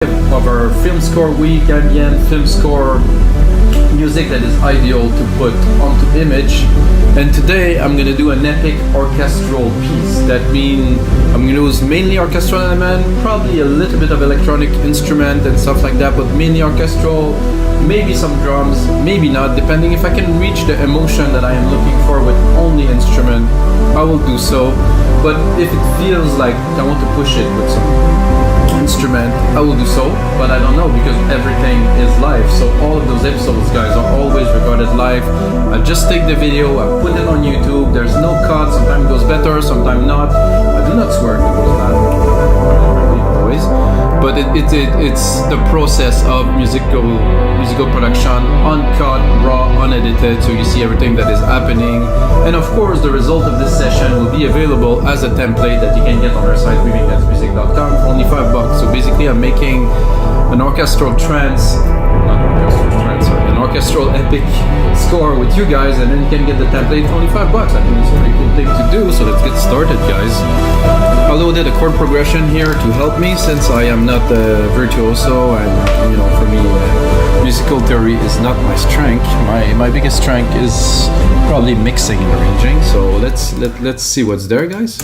of our film score week, ambient film score music that is ideal to put onto image. And today I'm gonna do an epic orchestral piece. That means I'm gonna use mainly orchestral element, probably a little bit of electronic instrument and stuff like that, but mainly orchestral, maybe some drums, maybe not, depending if I can reach the emotion that I am looking for with only instrument, I will do so. But if it feels like I want to push it with some instrument, I will do so, but I don't know because everything is live. So all of those episodes, guys, are always recorded live. I just take the video, I put it on YouTube. There's no cut. Sometimes it goes better, sometimes not. I do not swear it goes bad, always. But it's the process of musical production, uncut, raw, unedited. So you see everything that is happening, and of course the result of this session will be available as a template that you can get on our site wimikatsmusic.com for only $5. So basically, I'm making an orchestral trance, not orchestral trance, sorry, an orchestral epic score with you guys, and then you can get the template for only $5. I think it's a pretty cool thing to do. So let's get started, guys. I loaded a chord progression here to help me since I am not a virtuoso, and for me, musical theory is not my strength. My biggest strength is probably mixing and arranging. So let's see what's there, guys.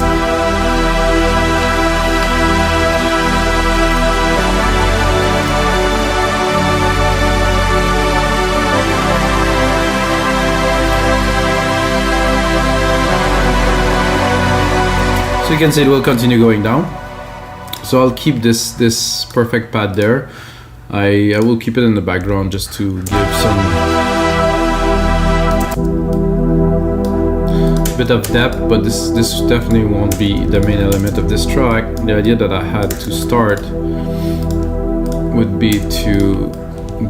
So you can see it will continue going down. So I'll keep this perfect pad there. I will keep it in the background just to give some bit of depth, but this definitely won't be the main element of this track. The idea that I had to start would be to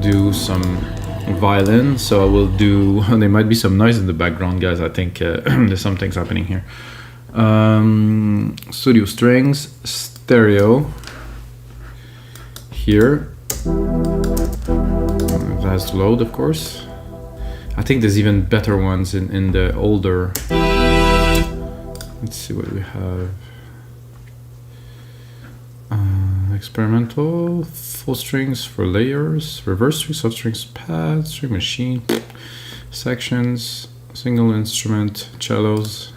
do some violin. So I will do, there might be some noise in the background, guys. I think there's some things happening here. Studio strings, stereo here. It has to load, of course. I think there's even better ones in the older. Let's see what we have. Experimental, full strings for layers, reverse strings, soft strings, pad, string machine, sections, single instrument, cellos.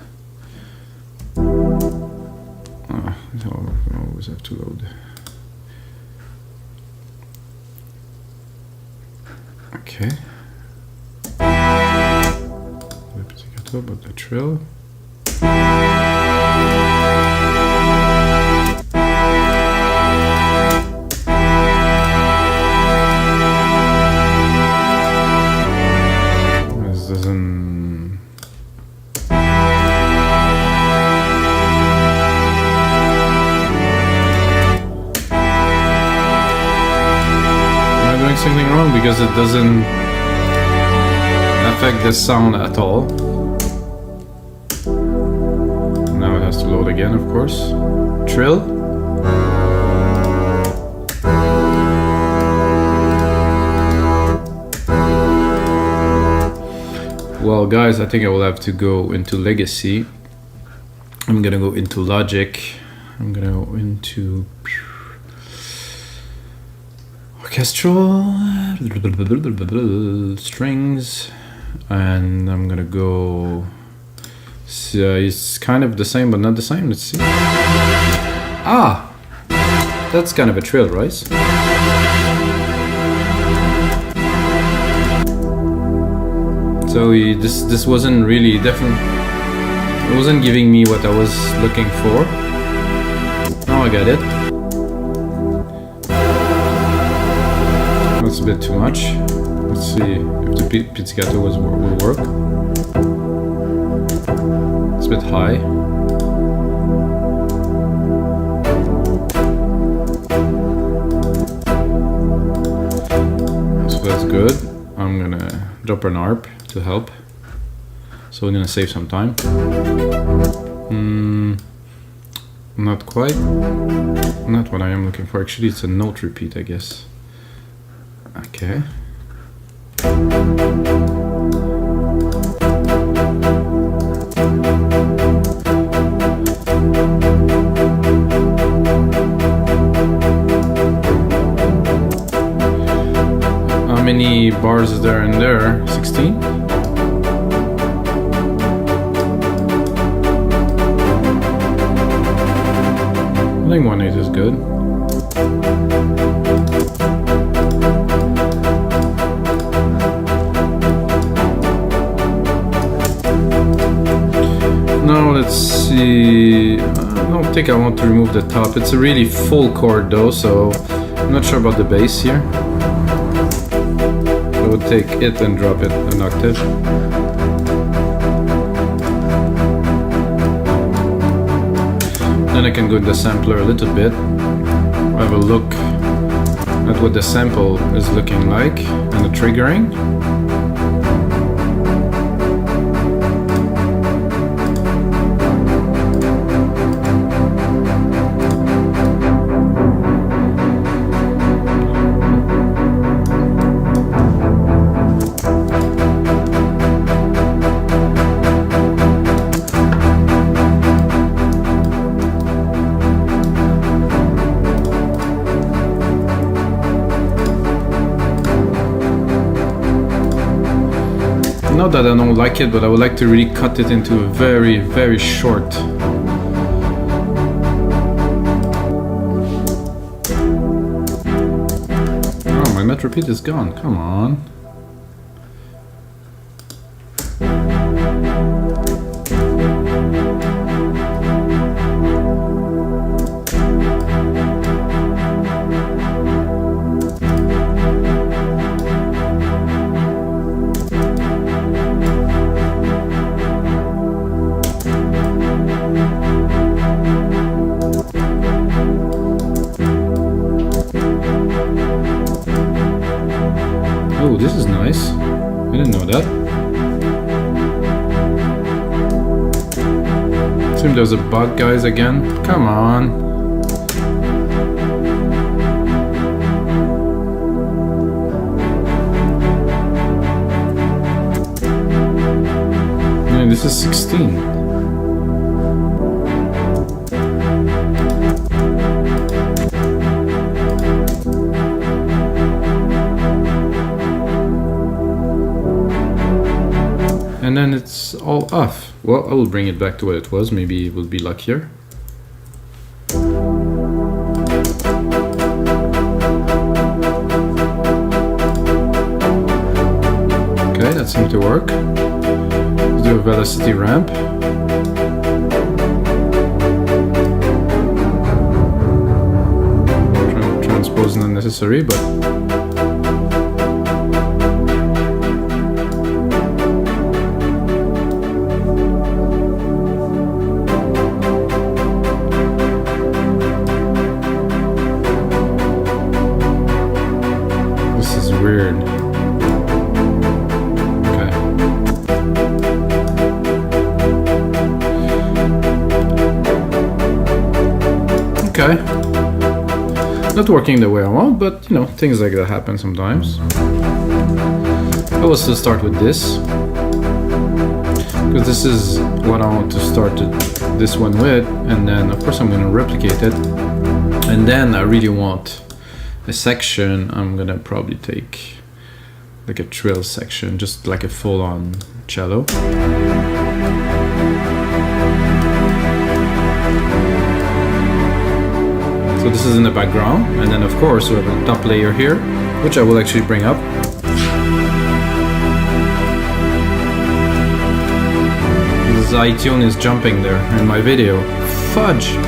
I always have to load. Okay. But the trill. This doesn't. Something wrong because it doesn't affect the sound at all. Now it has to load again, of course. Trill. Well, guys, I think I will have to go into Legacy. I'm gonna go into Logic. I'm gonna go into Orchestral, strings, and I'm gonna go. It's kind of the same, but not the same. Let's see. Ah, that's kind of a trill, right? So this wasn't really definitely. It wasn't giving me what I was looking for. Now I got it. That's a bit too much. Let's see if the pizzicato will work. It's a bit high. So that's good. I'm gonna drop an arp to help. So we're gonna save some time. Not quite. Not what I am looking for. Actually, it's a note repeat, I guess. Okay. many bars is there in there? 16? I think 1/8 is good. Now let's see. I don't think I want to remove the top. It's a really full chord though, so I'm not sure about the bass here. I would take it and drop it an octave. Then I can go to the sampler a little bit, have a look at what the sample is looking like and the triggering. Not that I don't like it, but I would like to really cut it into a very, very short. Oh, my met repeat is gone. Come on. Oh, this is nice. I didn't know that. Seems there's a bug, guys, again. Come on. Man, this is 16. And then it's all off. Well, I will bring it back to what it was. Maybe it will be luckier. Okay, that seemed to work. Let's do a velocity ramp. Transpose not necessary, but weird. Okay. Okay. Not working the way I want, but you know, things like that happen sometimes. I will still start with this, because this is what I want to start this one with, and then of course I'm going to replicate it, and then I really want a section. I'm gonna probably take like a trill section, just like a full-on cello. So this is in the background, and then of course we have a top layer here, which I will actually bring up. This iTunes is jumping there in my video. Fudge!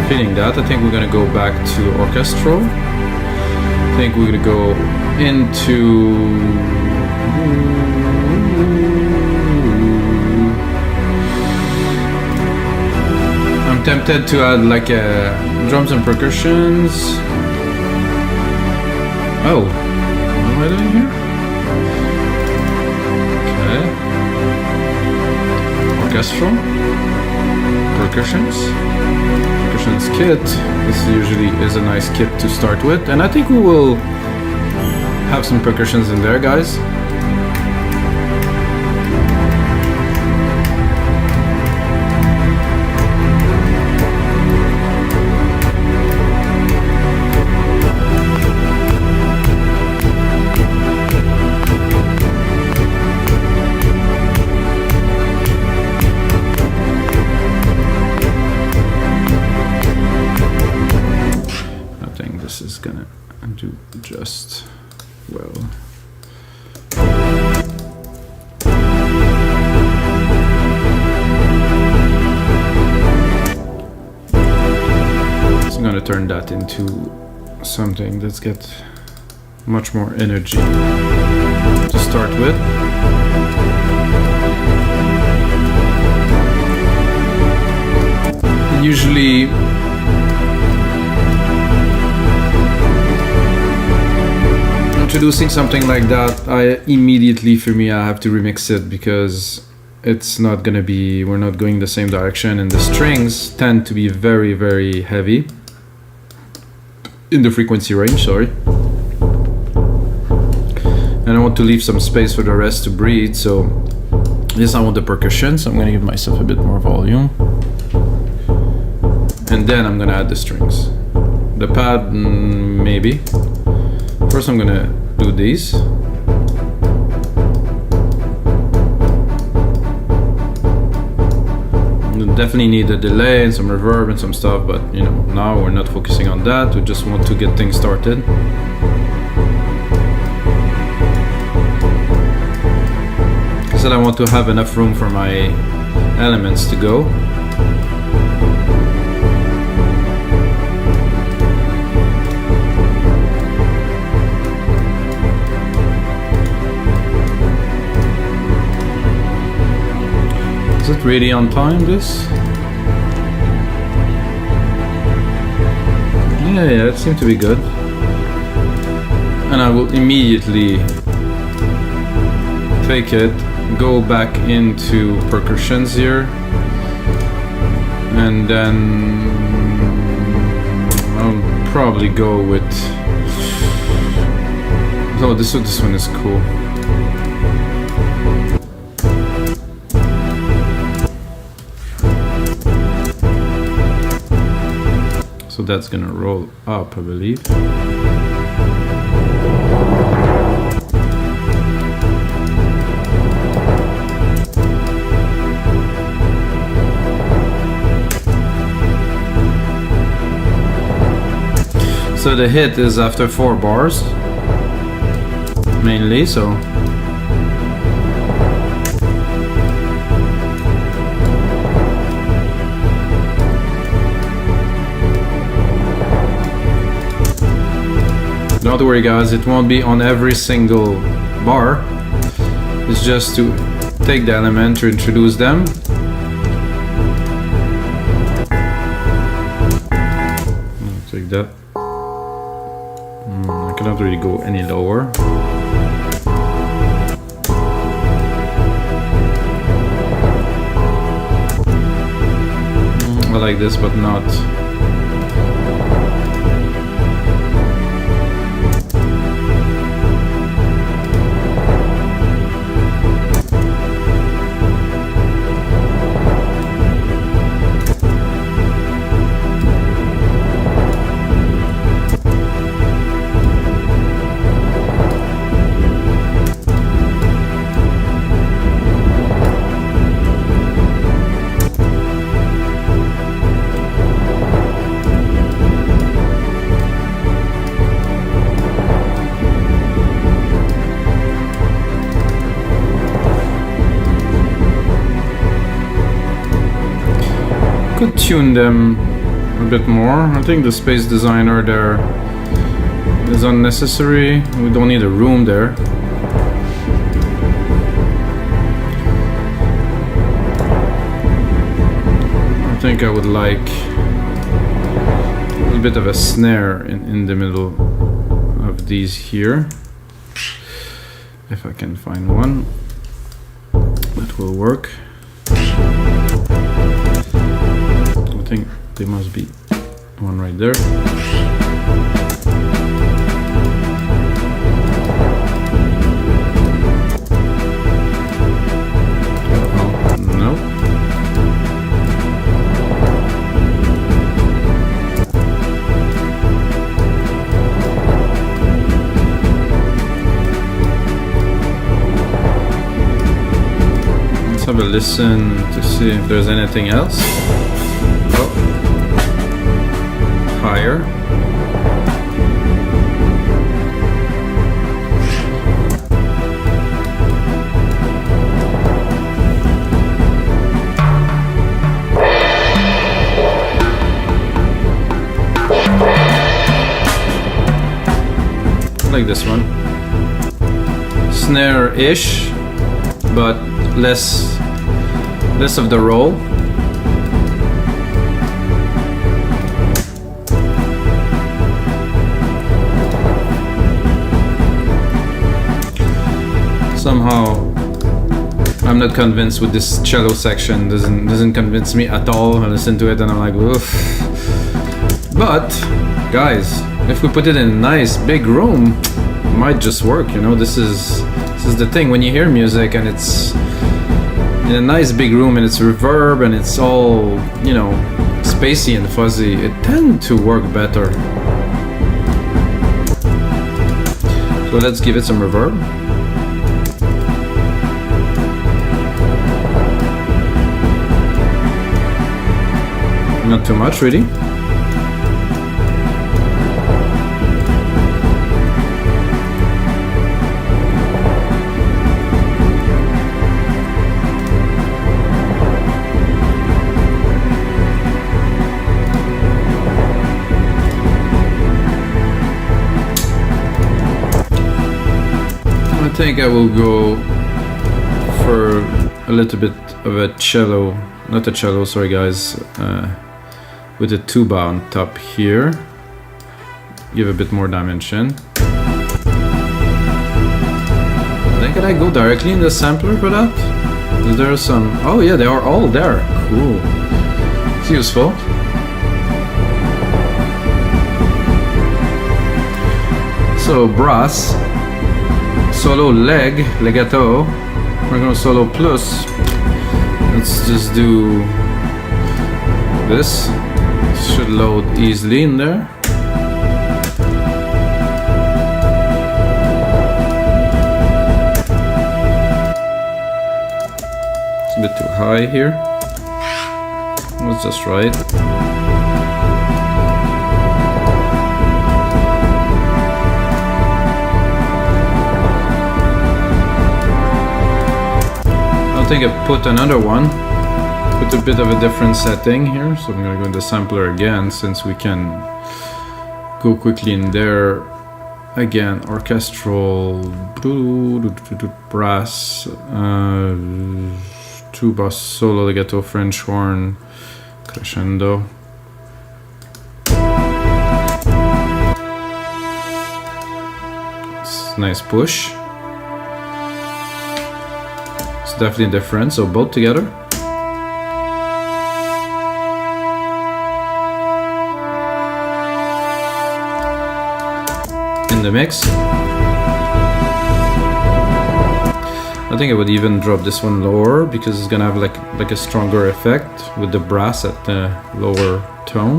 Feeling that. I think we're gonna go back to Orchestral. I think we're gonna go into I'm tempted to add like a drums and percussions. Oh, what am I doing here? Okay. Orchestral. Percussions kit. This usually is a nice kit to start with, and I think we will have some percussions in there, guys. well. So I'm gonna turn that into something that's got much more energy to start with. Usually introducing something like that, I have to remix it because it's not gonna be, we're not going the same direction, and the strings tend to be very, very heavy in the frequency range, sorry. And I want to leave some space for the rest to breathe, so this I want the percussion, so I'm gonna give myself a bit more volume. And then I'm gonna add the strings. The pad, maybe. First I'm gonna do these. You definitely need a delay and some reverb and some stuff, but you know, now we're not focusing on that, we just want to get things started. I said I want to have enough room for my elements to go. Is it really on time, this? Yeah, it seemed to be good. And I will immediately take it, go back into Percussions here, and then I'll probably go with... Oh, this one is cool. So that's gonna roll up, I believe. So the hit is after 4 bars, mainly, so. Don't worry guys, it won't be on every single bar. It's just to take the element to introduce them. I'll take that. I cannot really go any lower. I like this, but not. Could tune them a bit more. I think the space designer there is unnecessary. We don't need a room there. I think I would like a little bit of a snare in the middle of these here. If I can find one that will work. I think there must be one right there. No. Let's have a listen to see if there's anything else. Oh. Higher. like this one. Snare-ish, but less of the roll. Somehow I'm not convinced with this cello section. Doesn't convince me at all. I listen to it and I'm like, oof. But guys, if we put it in a nice big room, it might just work, you know. This is the thing when you hear music and it's in a nice big room and it's reverb and it's all, you know, spacey and fuzzy, it tends to work better. So let's give it some reverb. Not too much, really. I think I will go for a little bit of a cello, not a cello, sorry guys, with a tuba on top here. Give a bit more dimension. Then can I go directly in the sampler for that? Is there some... Oh yeah, they are all there. Cool. It's useful. So brass, solo leg, legato. We're gonna solo plus. Let's just do this. Should load easily in there. It's a bit too high here. That's just right. I think I put another one. Put a bit of a different setting here, so I'm gonna go in the sampler again since we can go quickly in there. Again, orchestral, brass, Tubas, solo, legato, French horn, crescendo. It's nice push. It's definitely different, so both together. In the mix. I think I would even drop this one lower because it's gonna have like a stronger effect with the brass at the lower tone.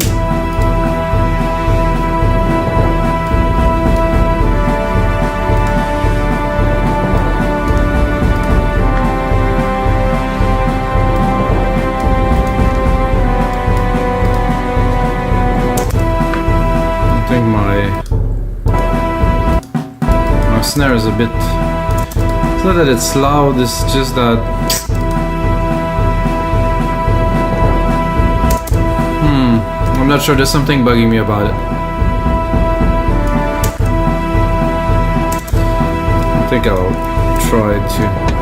I think my snare is a bit... It's not that it's loud, it's just that... I'm not sure, there's something bugging me about it. I think I'll try to...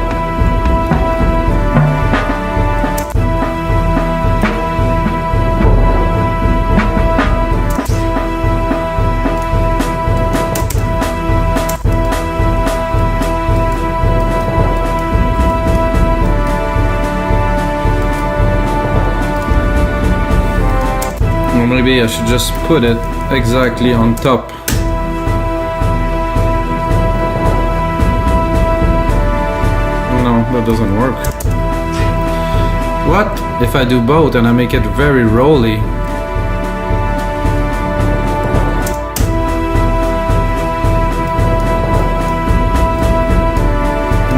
Maybe I should just put it exactly on top. No, that doesn't work. What if I do both and I make it very rolly?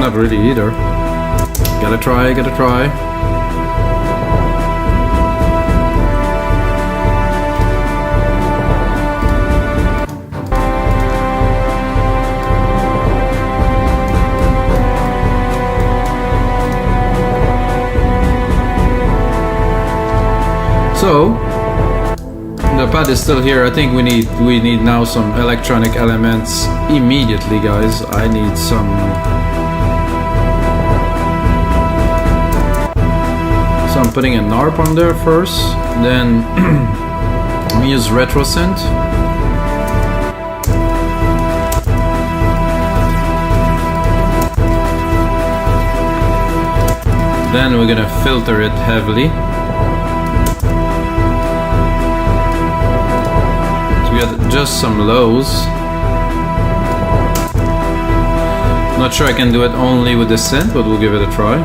Not really either. Gotta try, gotta try. So, the the pad is still here. I think we need now some electronic elements immediately, guys. I need some. So I'm putting an ARP on there first, then we use retro synth. Then we're gonna filter it heavily to get just some lows. Not sure I can do it only with the synth, but we'll give it a try.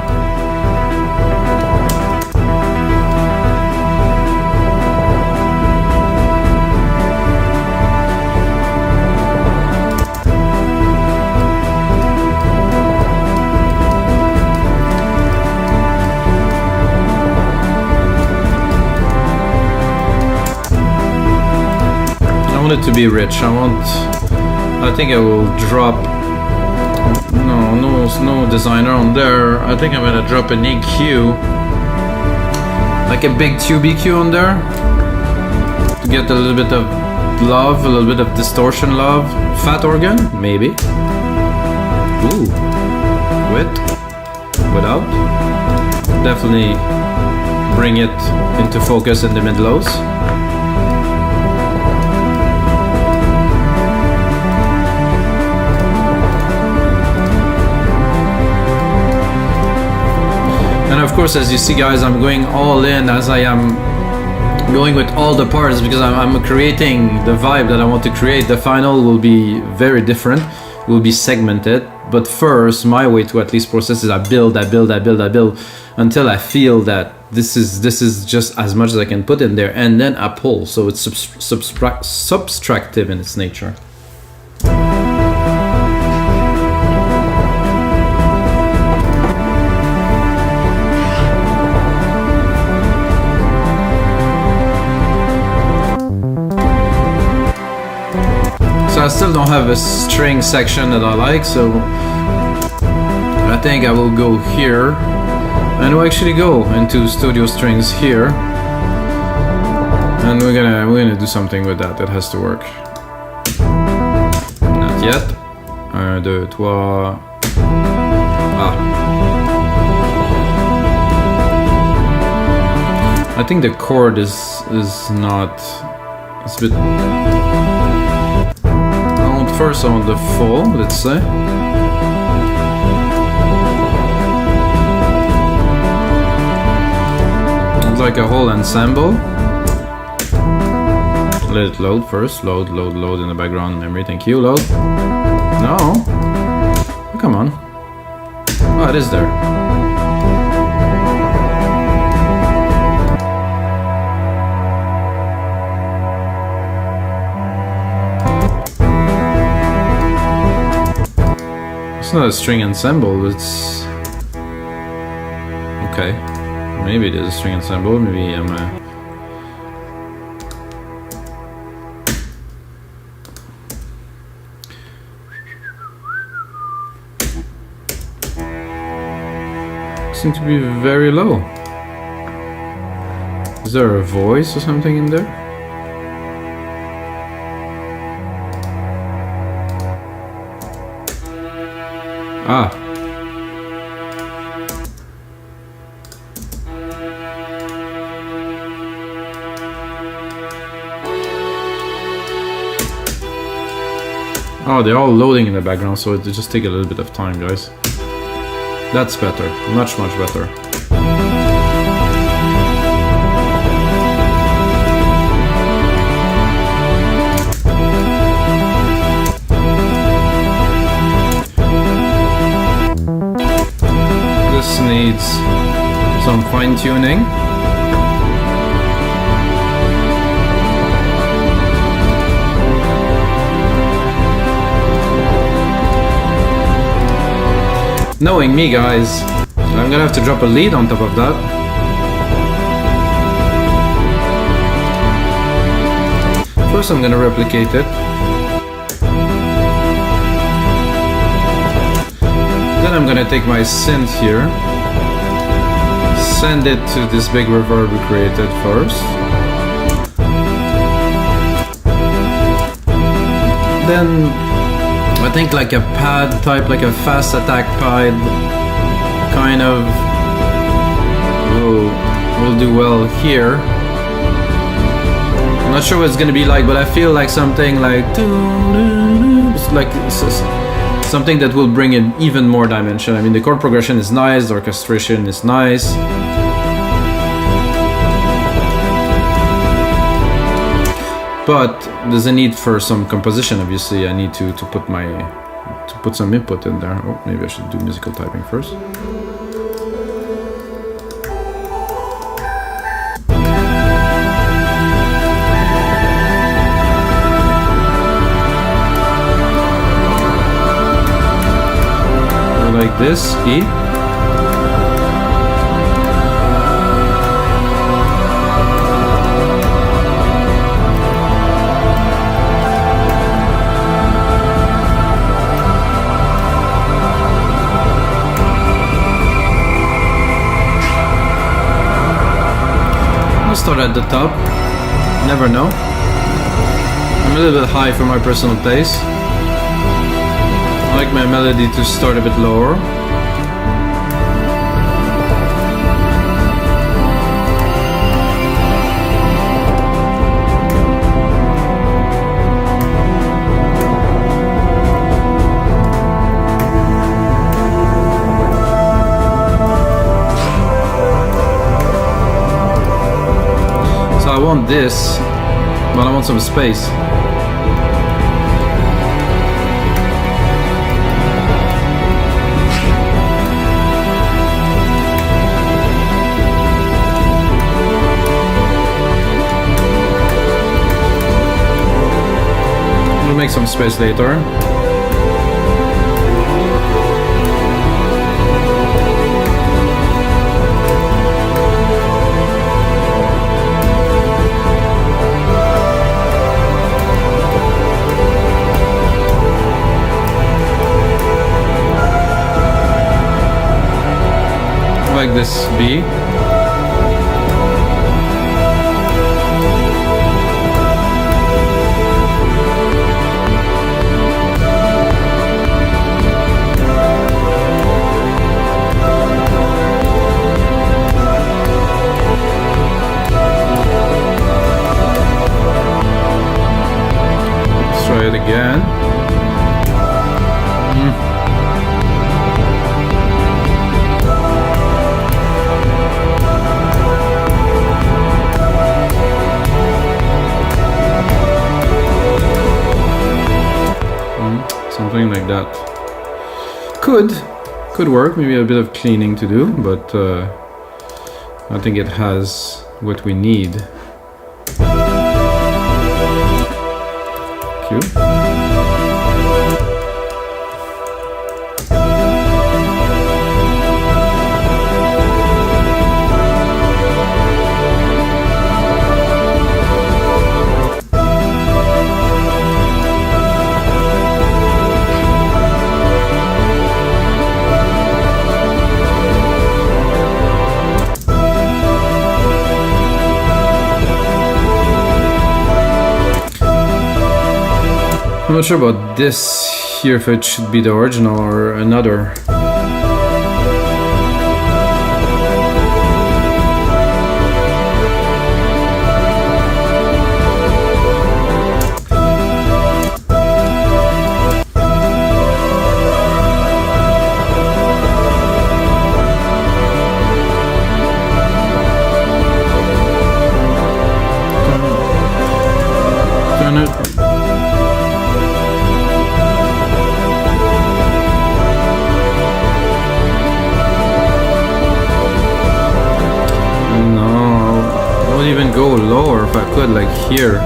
It to be rich. I think I will drop no designer on there. I think I'm gonna drop an EQ, like a big tube EQ on there, to get a little bit of love, a little bit of distortion love. Fat organ, maybe. Ooh, without. Definitely bring it into focus in the mid lows. And of course, as you see, guys, I'm going all in as I am going with all the parts, because I'm creating the vibe that I want to create. The final will be very different, will be segmented, but first my way to at least process is I build until I feel that this is just as much as I can put in there, and then I pull. So it's subtractive in its nature. I still don't have a string section that I like, so I think I will go here, and we'll actually go into studio strings here, and we're gonna do something with that. That has to work. Not yet. 1, 2, 3. I think the chord is not. It's a bit. First on the full, let's say. It's like a whole ensemble. Let it load first. Load in the background memory. Thank you, load. No. Oh, come on. Oh, it is there. It's not a string ensemble, it's... Okay, maybe it is a string ensemble, maybe I'm seem to be very low. Is there a voice or something in there? Ah. Oh, they're all loading in the background, so it just take a little bit of time, guys. That's better. Much better. Needs some fine-tuning. Knowing me, guys, I'm gonna have to drop a lead on top of that. First I'm gonna replicate it. Then I'm gonna take my synth here, send it to this big reverb we created first. then I think like a pad type, like a fast attack pad, kind of will do well here. I'm not sure what it's gonna be like, but I feel like something like something that will bring in even more dimension. I mean, the chord progression is nice, the orchestration is nice. But there's a need for some composition. Obviously, I need to put some input in there. Oh, maybe I should do musical typing first. Like this, E. I'll start at the top. Never know. I'm a little bit high for my personal taste. I like my melody to start a bit lower. So I want this, but I want some space. Make some space later. Like this B. Try it again. Something like that. Could work. Maybe a bit of cleaning to do, but I think it has what we need. Cute. I'm not sure about this here, if it should be the original or another. Turn it. Even go lower if I could, like here.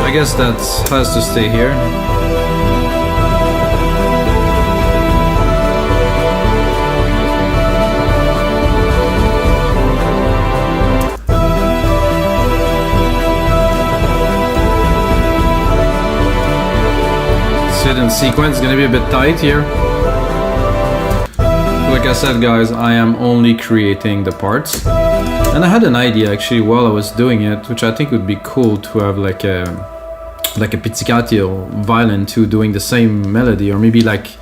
I guess that has to stay here. Sit in sequence, gonna be a bit tight here. Like like I said, guys, I am only creating the parts. And I had an idea actually while I was doing it, which I think would be cool to have like a pizzicato violin too, doing the same melody, or maybe like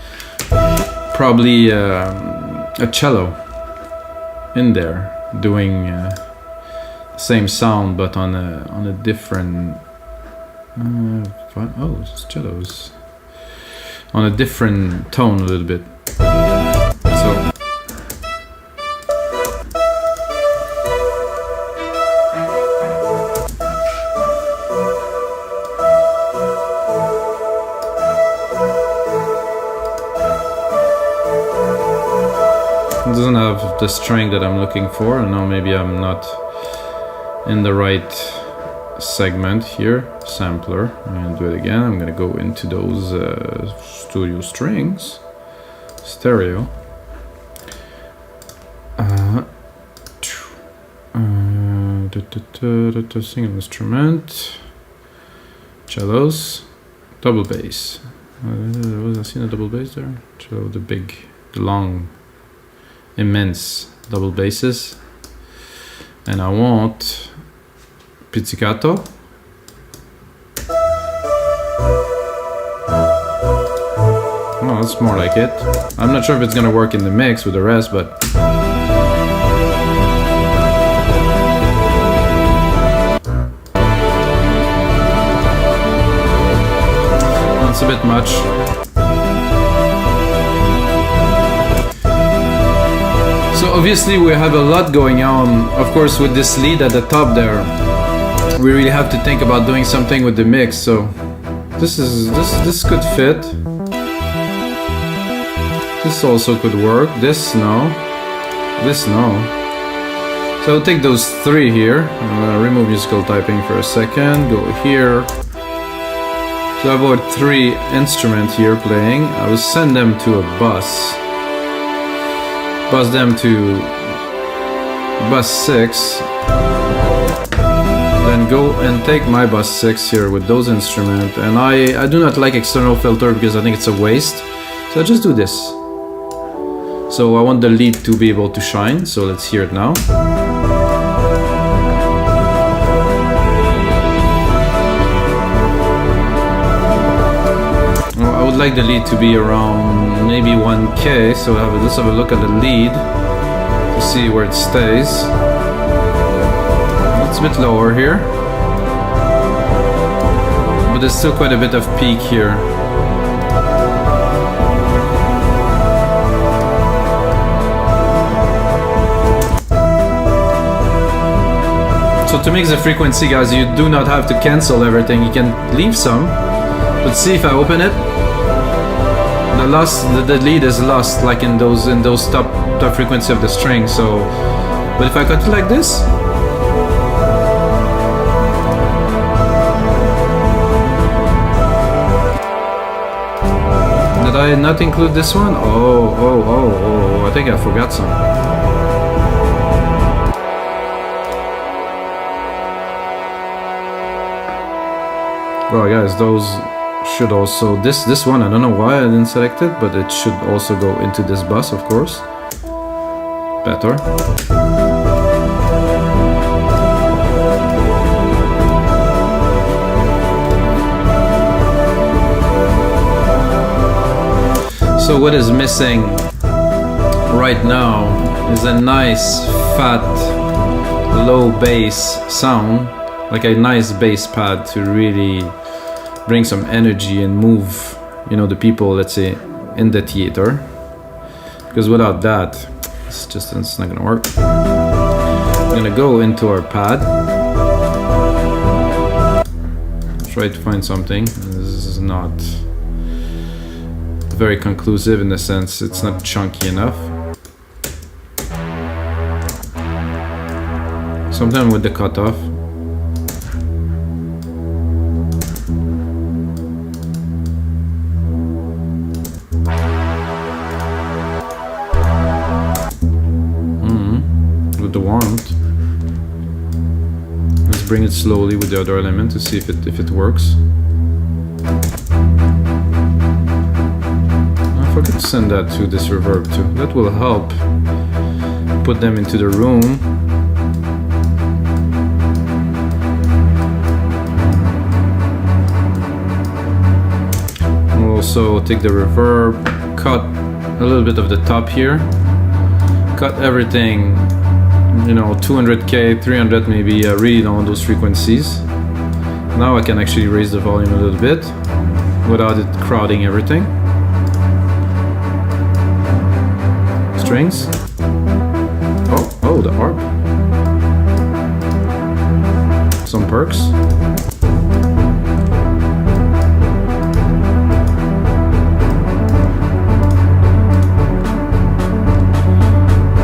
probably a cello in there doing same sound but on a different oh, it's cellos on a different tone a little bit. So it doesn't have the string that I'm looking for. I know maybe I'm not in the right segment here. Sampler. I'm gonna do it again. I'm gonna go into those studio strings. Stereo. Single instrument. Cellos. Double bass. Was I seeing a double bass there? Cello, the long, immense double basses. And I want pizzicato. Oh, that's more like it. I'm not sure if it's gonna work in the mix with the rest, but that's a bit much. So obviously we have a lot going on. Of course, with this lead at the top there, we really have to think about doing something with the mix. So this could fit. This also could work. This no. This no. So I'll take those three here. I'm gonna remove musical typing for a second. Go here. So I've got three instruments here playing. I will send them to a bus. Bus them to bus 6. Then go and take my bus 6 here with those instruments. And I do not like external filter because I think it's a waste. So I just do this. So I want the lead to be able to shine. So let's hear it now. I would like the lead to be around maybe 1K, so let's have a look at the lead to see where it stays. It's a bit lower here, but there's still quite a bit of peak here. So to mix the frequency, guys, you do not have to cancel everything. You can leave some. Let's see if I open it. The lead is lost, like in those top frequency of the string. So, but if I cut it like this, did I not include this one? Oh! I think I forgot some. Well, guys, those should also, this one, I don't know why I didn't select it, but it should also go into this bus, of course. Better. So what is missing right now is a nice fat low bass sound, like a nice bass pad to really bring some energy and move, you know, the people, let's say, in the theater. Because without that, it's not gonna work. We're gonna go into our pad. Try to find something. This is not very conclusive in the sense it's not chunky enough. Sometimes with the cutoff. With the warmth. Let's bring it slowly with the other element to see if it works. Forget to send that to this reverb too. That will help put them into the room. We'll also take the reverb, cut a little bit of the top here, cut everything, you know, 200k, 300 maybe, I really don't want those frequencies. Now I can actually raise the volume a little bit without it crowding everything. Strings. Oh, the harp. Some perks.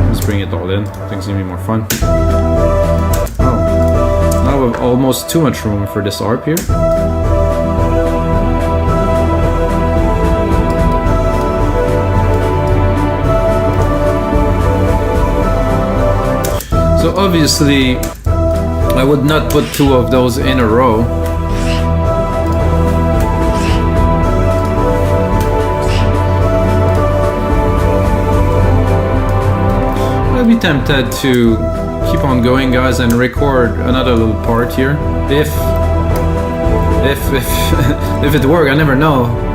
Let's bring it all in. Things gonna be more fun. Oh, now we have almost too much room for this harp here. So obviously, I would not put two of those in a row. I'd be tempted to keep on going, guys, and record another little part here. If if it works, I never know.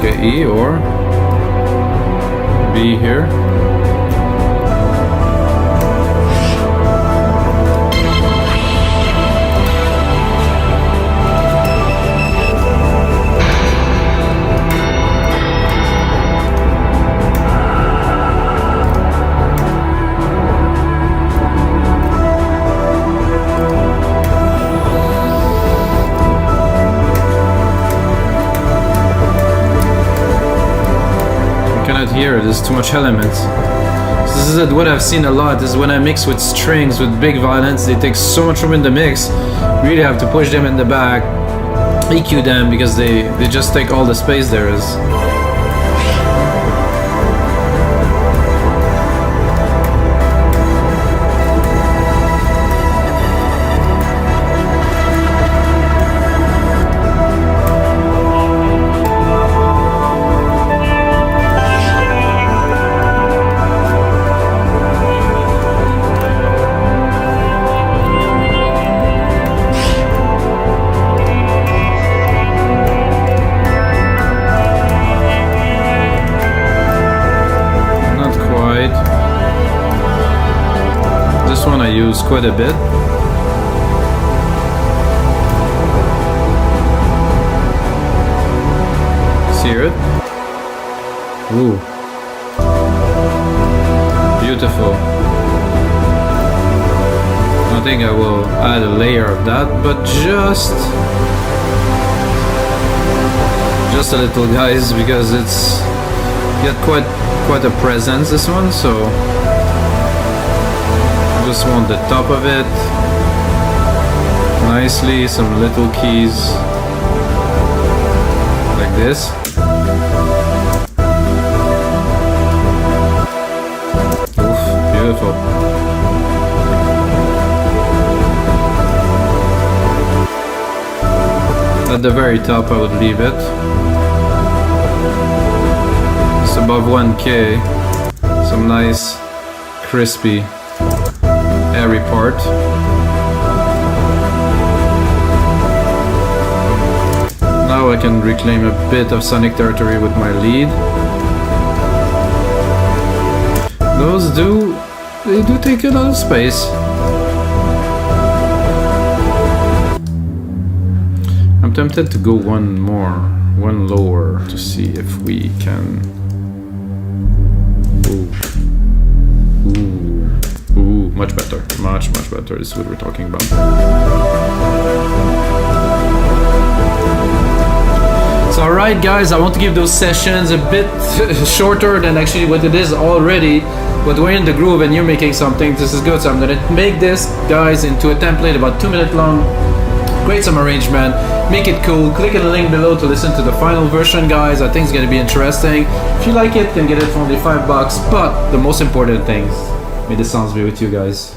Okay, E or B here. Here there's too much elements. So this is what I've seen a lot, is when I mix with strings with big violins, they take so much room in the mix. You really have to push them in the back, EQ them, because they just take all the space there is. This one I use quite a bit. Hear it? Ooh. Beautiful. I think I will add a layer of that, but just a little, guys, because it's got quite a presence, this one, so just want the top of it nicely, some little keys like this. Oof, beautiful. At the very top I would leave it. It's above 1K. Some nice crispy airy part. Now I can reclaim a bit of sonic territory with my lead. Those do take a lot of space. I'm tempted to go one lower to see if we can. Ooh. Much better, much better. This is what we're talking about. So alright guys, I want to give those sessions a bit shorter than actually what it is already, but we're in the groove and you're making something. This is good, so I'm gonna make this, guys, into a template about 2 minutes long. Create some arrangement, make it cool. Click on the link below to listen to the final version, guys. I think it's gonna be interesting. If you like it, you can get it for only $5, but the most important thing, may the sounds be with you guys.